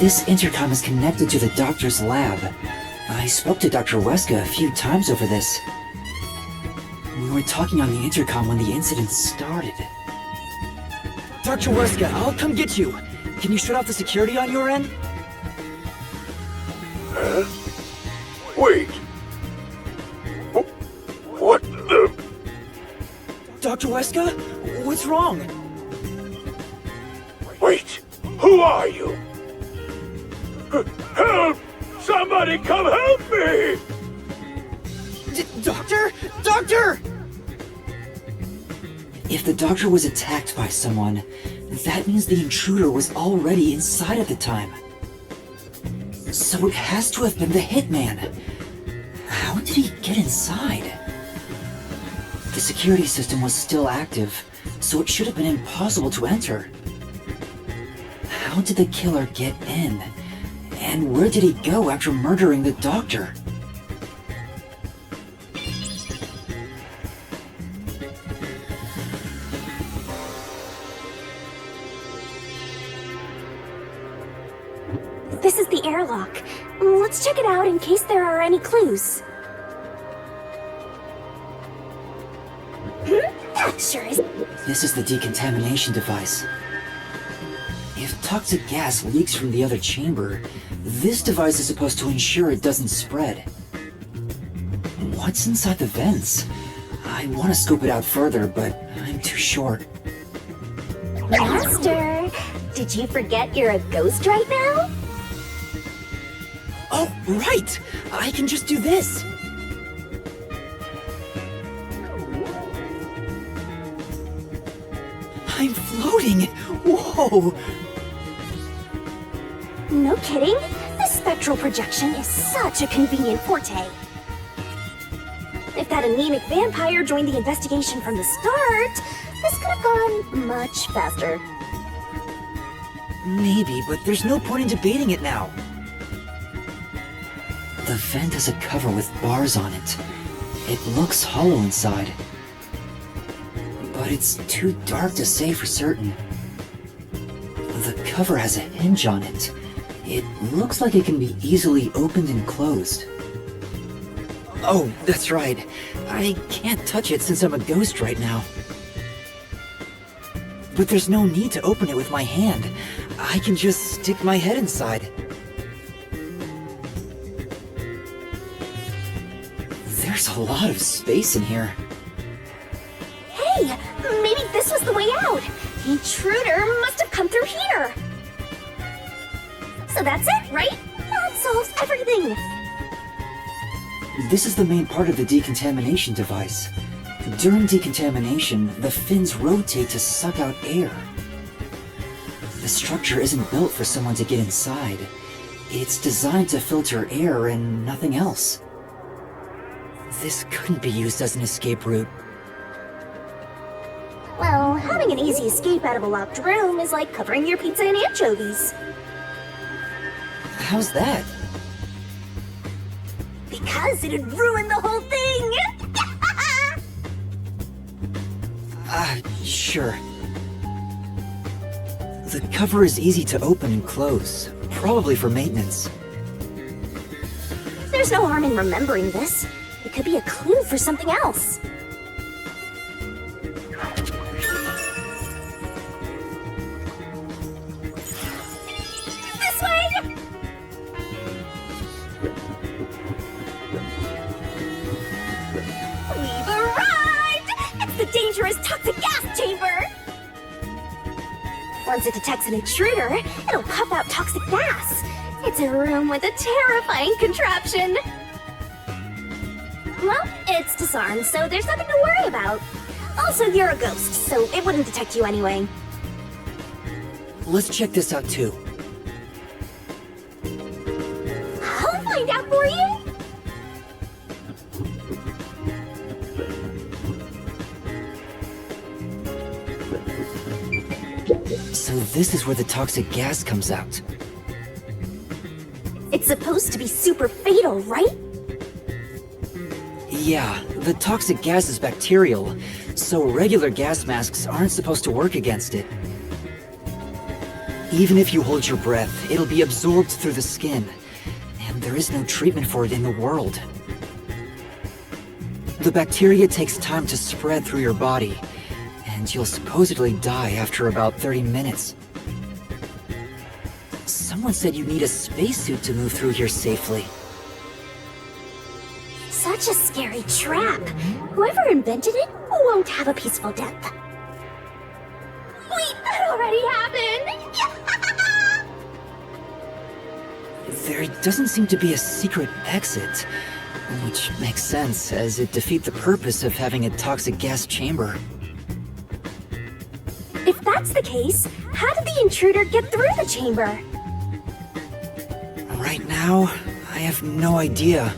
This intercom is connected to the doctor's lab. I spoke to Dr. Weska a few times over this. We were talking on the intercom when the incident started. Dr. Weska, I'll come get you. Can you shut off the security on your end? Huh? Wait. What the... Dr. Weska? What's wrong? Wait! Who are you? Help! Somebody come help me! Doctor? Doctor! If the doctor was attacked by someone, that means the intruder was already inside at the time. So it has to have been the hitman. How did he get inside? The security system was still active, so it should have been impossible to enter. How did the killer get in? And where did he go after murdering the doctor? This is the airlock. Let's check it out in case there are any clues. That sure is. This is the decontamination device. If toxic gas leaks from the other chamber, this device is supposed to ensure it doesn't spread. What's inside the vents? I want to scope it out further, but I'm too short. Master, did you forget you're a ghost right now? Oh, right! I can just do this! I'm floating! Whoa! No kidding. This spectral projection is such a convenient forte. If that anemic vampire joined the investigation from the start, this could have gone much faster. Maybe, but there's no point in debating it now. The vent has a cover with bars on it. It looks hollow inside. But it's too dark to say for certain. The cover has a hinge on it. It looks like it can be easily opened and closed. Oh, that's right. I can't touch it since I'm a ghost right now. But there's no need to open it with my hand. I can just stick my head inside. There's a lot of space in here. Hey, maybe this was the way out. The intruder must have come through here. So that's it, right? That solves everything. This is the main part of the decontamination device. During decontamination, the fins rotate to suck out air. The structure isn't built for someone to get inside. It's designed to filter air and nothing else. This couldn't be used as an escape route. Well, having an easy escape out of a locked room is like covering your pizza in anchovies. How's that? Because it'd ruin the whole thing! Sure. The cover is easy to open and close, probably for maintenance. There's no harm in remembering this. It could be a clue for something else. This way! We've arrived! It's the dangerous toxic gas chamber! Once it detects an intruder, it'll puff out toxic gas. It's a room with a terrifying contraption. Well, it's disarmed, so there's nothing to worry about. Also, you're a ghost, so it wouldn't detect you anyway. Let's check this out too. I'll find out for you! So this is where the toxic gas comes out. It's supposed to be super fatal, right? Yeah, the toxic gas is bacterial, so regular gas masks aren't supposed to work against it. Even if you hold your breath, it'll be absorbed through the skin, and there is no treatment for it in the world. The bacteria takes time to spread through your body, and you'll supposedly die after about 30 minutes. Someone said you need a spacesuit to move through here safely. Such a scary trap. Whoever invented it won't have a peaceful death. Wait, that already happened! There doesn't seem to be a secret exit, which makes sense, as it defeats the purpose of having a toxic gas chamber. If that's the case, how did the intruder get through the chamber? Right now, I have no idea.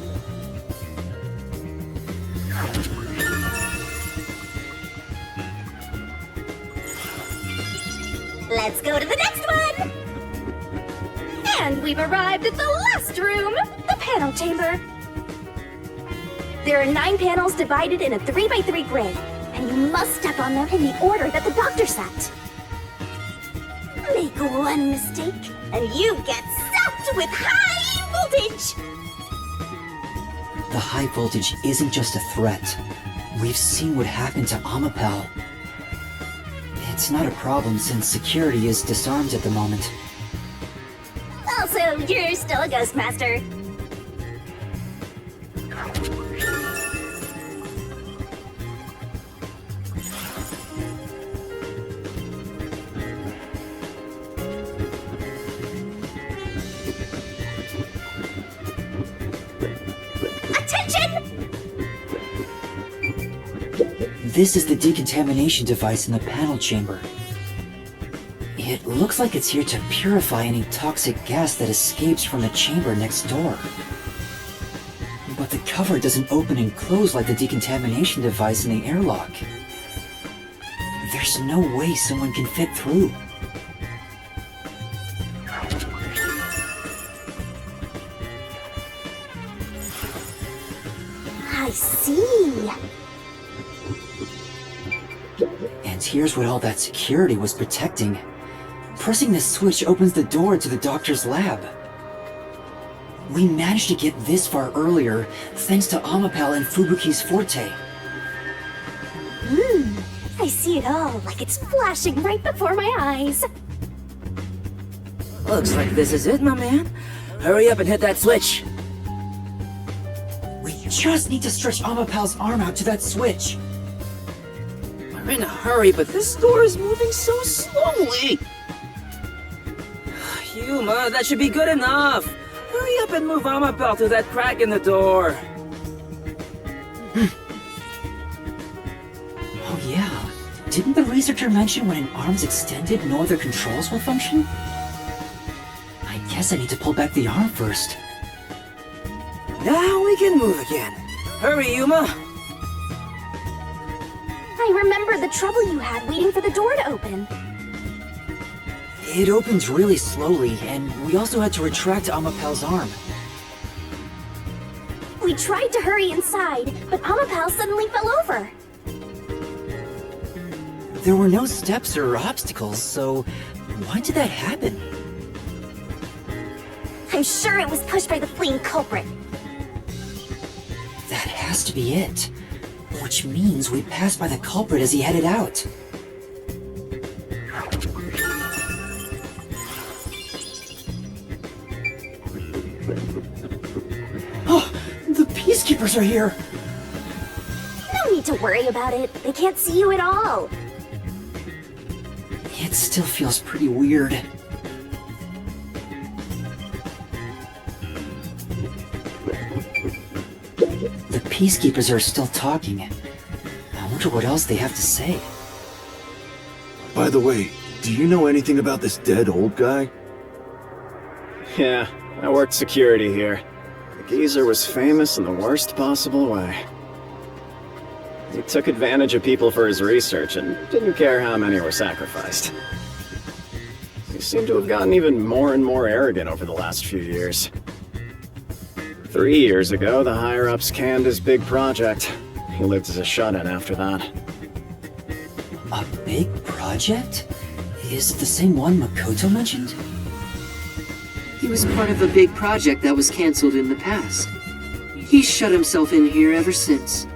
Let's go to the next one! And we've arrived at the last room, the panel chamber. There are 9 panels divided in a 3x3 grid, and you must step on them in the order that the doctor set. Make one mistake, and you get zapped with high voltage! The high voltage isn't just a threat. We've seen what happened to Amapel. It's not a problem since security is disarmed at the moment. Also, you're still a ghost master. Attention! This is the decontamination device in the panel chamber. It looks like it's here to purify any toxic gas that escapes from the chamber next door. But the cover doesn't open and close like the decontamination device in the airlock. There's no way someone can fit through. I see. And here's what all that security was protecting. Pressing this switch opens the door to the doctor's lab. We managed to get this far earlier thanks to Amapel and Fubuki's forte. I see it all like it's flashing right before my eyes. Looks like this is it, my man. Hurry up and hit that switch. We just need to stretch Amapel's arm out to that switch. We're in a hurry, but this door is moving so slowly. Yuma, that should be good enough. Hurry up and move Amapel through that crack in the door. Oh yeah, didn't the researcher mention when an arm's extended, no other controls will function? I guess I need to pull back the arm first. Now we can move again. Hurry, Yuma. I remember the trouble you had waiting for the door to open. It opens really slowly, and we also had to retract Amapel's arm. We tried to hurry inside, but Amapel suddenly fell over. There were no steps or obstacles, so why did that happen? I'm sure it was pushed by the fleeing culprit. That has to be it. Which means we passed by the culprit as he headed out. Oh, the peacekeepers are here! No need to worry about it. They can't see you at all. It still feels pretty weird. The peacekeepers are still talking. I wonder what else they have to say. By the way, do you know anything about this dead old guy? Yeah, I worked security here. The geezer was famous in the worst possible way. He took advantage of people for his research and didn't care how many were sacrificed. He seemed to have gotten even more and more arrogant over the last few years. 3 years ago, the higher-ups canned his big project. He lived as a shut-in after that. A big project? Is it the same one Makoto mentioned? He was part of a big project that was cancelled in the past. He's shut himself in here ever since.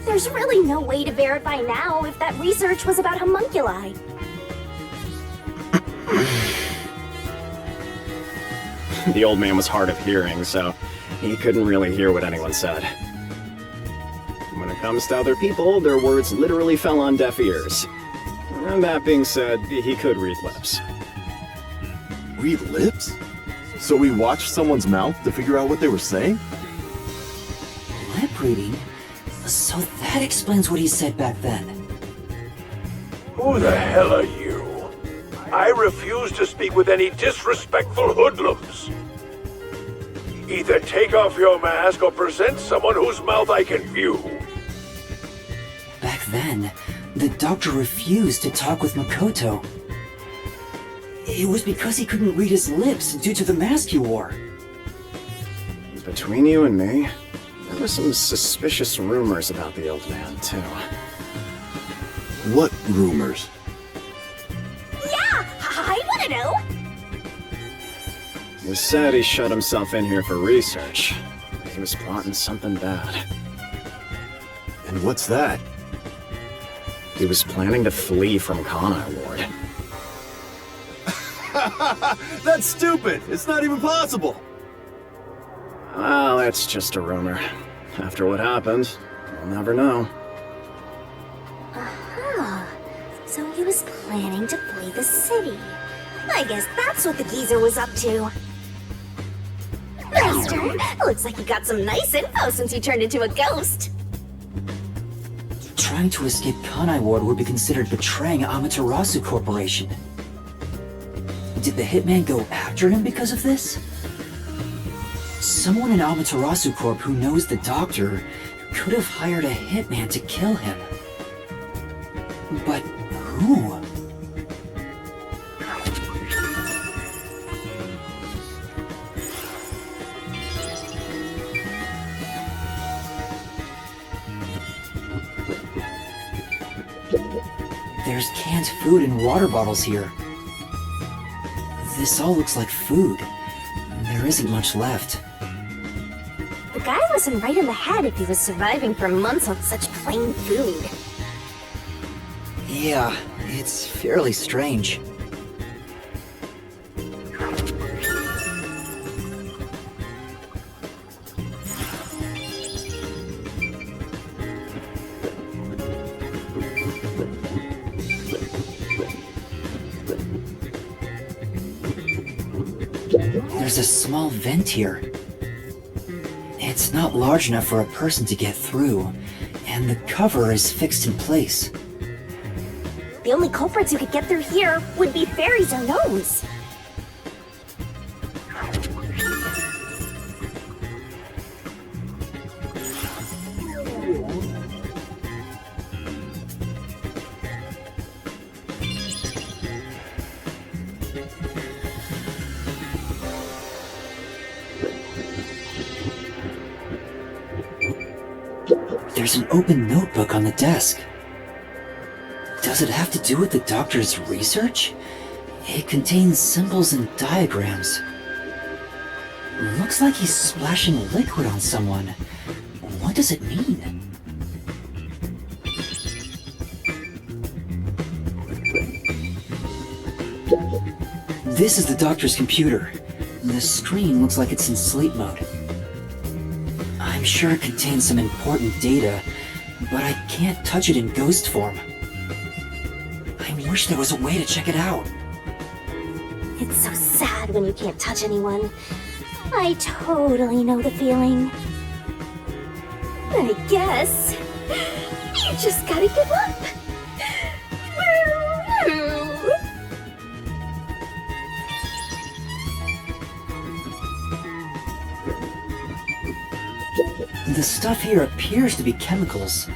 There's really no way to verify now if that research was about homunculi. The old man was hard of hearing, so he couldn't really hear what anyone said. When it comes to other people, their words literally fell on deaf ears. And that being said, he could read lips. Read lips? So we watched someone's mouth to figure out what they were saying? Lip reading? So that explains what he said back then. Who the hell are you? I refuse to speak with any disrespectful hoodlums. Either take off your mask or present someone whose mouth I can view. Back then, the doctor refused to talk with Makoto. It was because he couldn't read his lips due to the mask he wore. Between you and me, there were some suspicious rumors about the old man, too. What rumors? Yeah, I want to know. It was said he shut himself in here for research. He was plotting something bad. And what's that? He was planning to flee from Kanai Ward. That's stupid! It's not even possible! Well, that's just a rumor. After what happened, we'll never know. Aha. So he was planning to flee the city. I guess that's what the geezer was up to. Master, looks like you got some nice info since you turned into a ghost. Trying to escape Kanai Ward would be considered betraying Amaterasu Corporation. Did the hitman go after him because of this? Someone in Amaterasu Corp who knows the doctor could have hired a hitman to kill him. But who? There's canned food and water bottles here. This all looks like food. There isn't much left. The guy wasn't right in the head if he was surviving for months on such plain food. Yeah, it's fairly strange. There's a small vent here. It's not large enough for a person to get through, and the cover is fixed in place. The only culprits who could get through here would be fairies or gnomes. There's an open notebook on the desk. Does it have to do with the doctor's research? It contains symbols and diagrams. Looks like he's splashing liquid on someone. What does it mean? This is the doctor's computer. The screen looks like it's in sleep mode. I'm sure it contains some important data, but I can't touch it in ghost form. I wish there was a way to check it out. It's so sad when you can't touch anyone. I totally know the feeling. I guess you just gotta give up. The stuff here appears to be chemicals.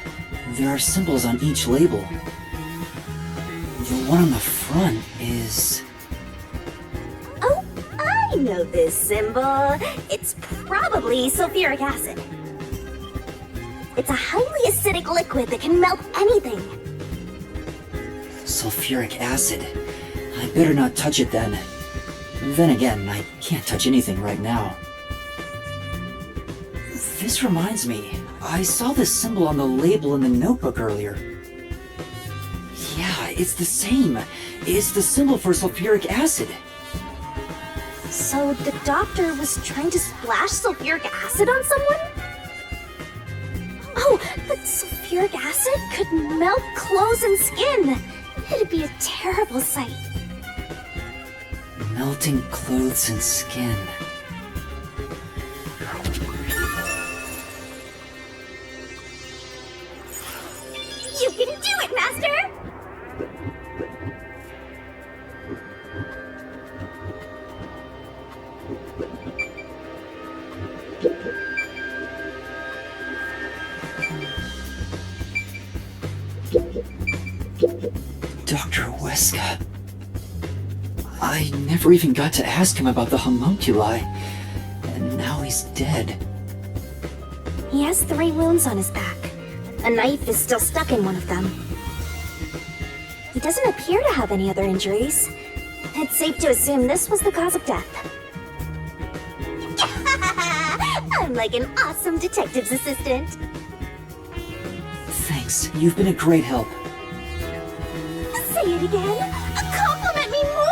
There are symbols on each label. The one on the front is... Oh, I know this symbol. It's probably sulfuric acid. It's a highly acidic liquid that can melt anything. sulfuric acid. I better not touch it then. Then again, I can't touch anything right now. This reminds me, I saw this symbol on the label in the notebook earlier. Yeah, it's the same. It's the symbol for sulfuric acid. So the doctor was trying to splash sulfuric acid on someone? Oh, but sulfuric acid could melt clothes and skin. It'd be a terrible sight. Melting clothes and skin. You can do it, Master! Dr. Weska. I never even got to ask him about the homunculi, and now he's dead. He has 3 wounds on his back. A knife is still stuck in one of them. He doesn't appear to have any other injuries. It's safe to assume this was the cause of death. I'm like an awesome detective's assistant. Thanks, you've been a great help. Say it again. Compliment me more!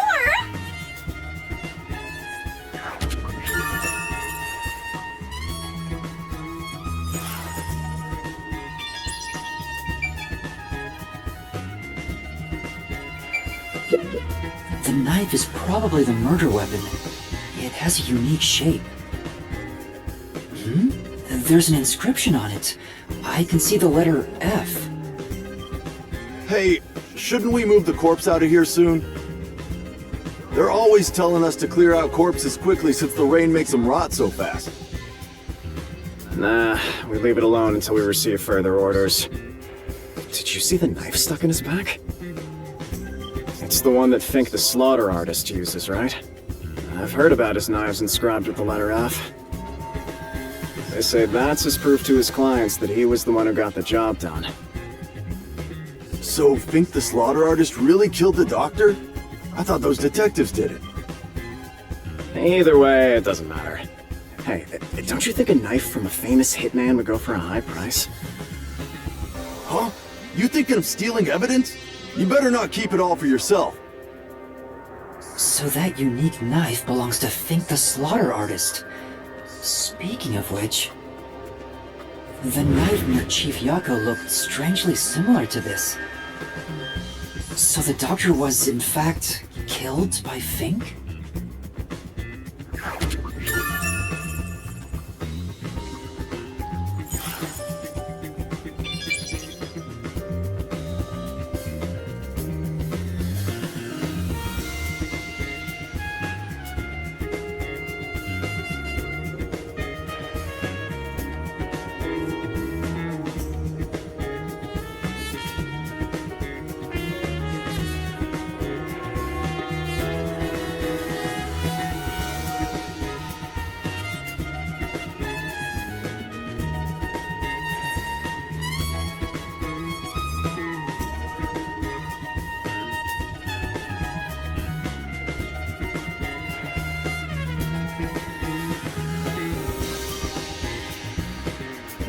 The knife is probably the murder weapon. It has a unique shape. There's an inscription on it. I can see the letter F. Hey, shouldn't we move the corpse out of here soon? They're always telling us to clear out corpses quickly since the rain makes them rot so fast. Nah, we leave it alone until we receive further orders. Did you see the knife stuck in his back? It's the one that Fink the slaughter artist uses, right? I've heard about his knives inscribed with the letter F. They say that's his proof to his clients that he was the one who got the job done. So Fink the slaughter artist really killed the doctor? I thought those detectives did it. Either way, it doesn't matter. Hey, don't you think a knife from a famous hitman would go for a high price? Huh? You thinking of stealing evidence? You better not keep it all for yourself. So that unique knife belongs to Fink the slaughter artist. Speaking of which, the knife near Chief Yako looked strangely similar to this. So the doctor was, in fact, killed by Fink?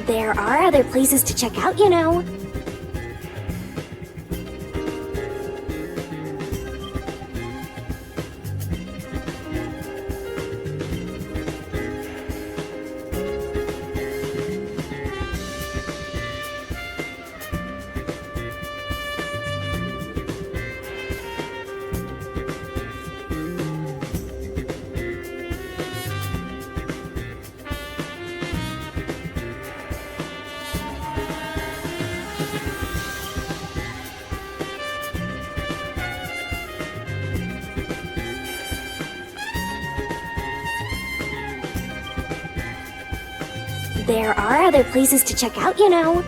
There are other places to check out, you know. There are other places to check out, you know.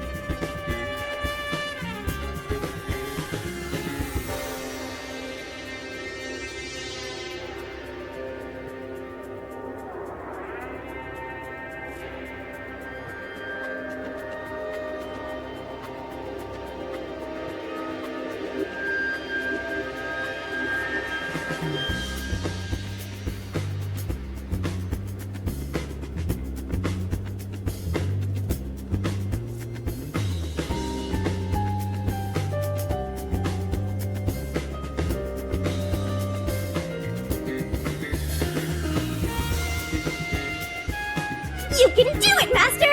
You can do it, Master!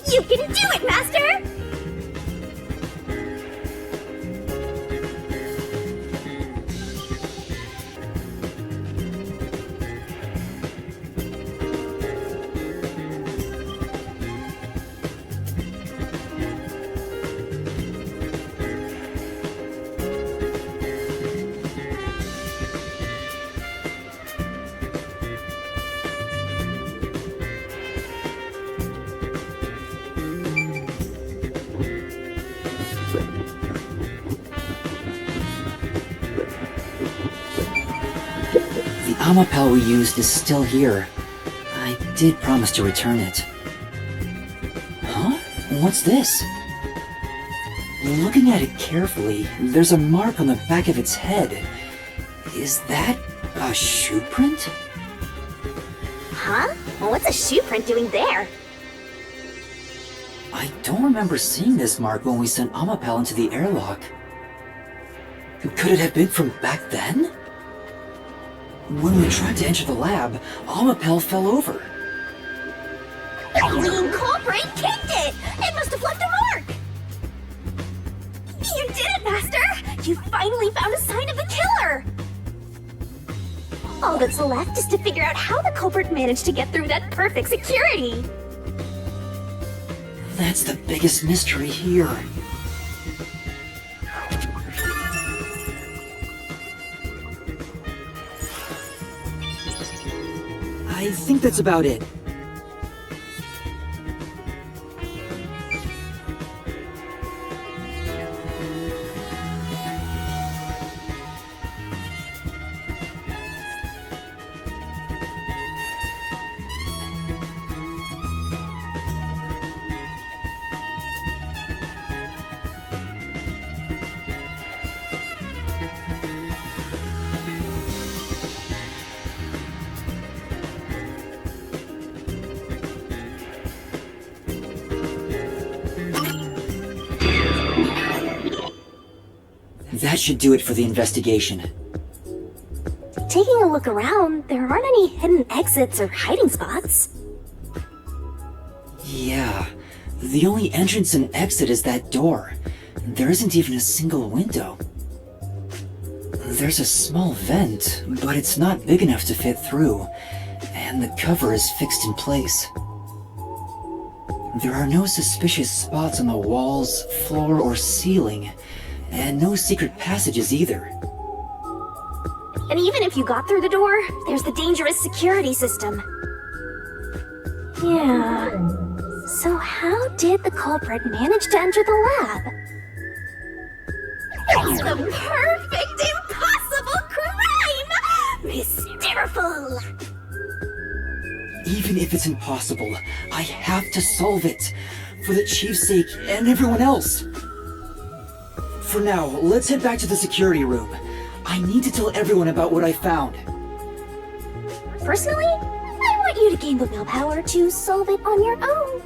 You can do it, Master! The Amapel we used is still here. I did promise to return it. Huh? What's this? Looking at it carefully, there's a mark on the back of its head. Is that a shoe print? Huh? What's a shoe print doing there? I don't remember seeing this mark when we sent Amapel into the airlock. Could it have been from back then? When we tried to enter the lab, Amapel fell over. Green culprit kicked it! It must have left a mark! You did it, Master! You finally found a sign of the killer! All that's left is to figure out how the culprit managed to get through that perfect security! That's the biggest mystery here. I think that's about it. That should do it for the investigation. Taking a look around, there aren't any hidden exits or hiding spots. Yeah, the only entrance and exit is that door. There isn't even a single window. There's a small vent, but it's not big enough to fit through, and the cover is fixed in place. There are no suspicious spots on the walls, floor, or ceiling, and no secret passages either. And even if you got through the door, there's the dangerous security system. Yeah. So how did the culprit manage to enter the lab? It's the perfect impossible crime! Mysteriful! Even if it's impossible, I have to solve it. For the Chief's sake and everyone else. For now, let's head back to the security room. I need to tell everyone about what I found. Personally, I want you to gain the willpower to solve it on your own.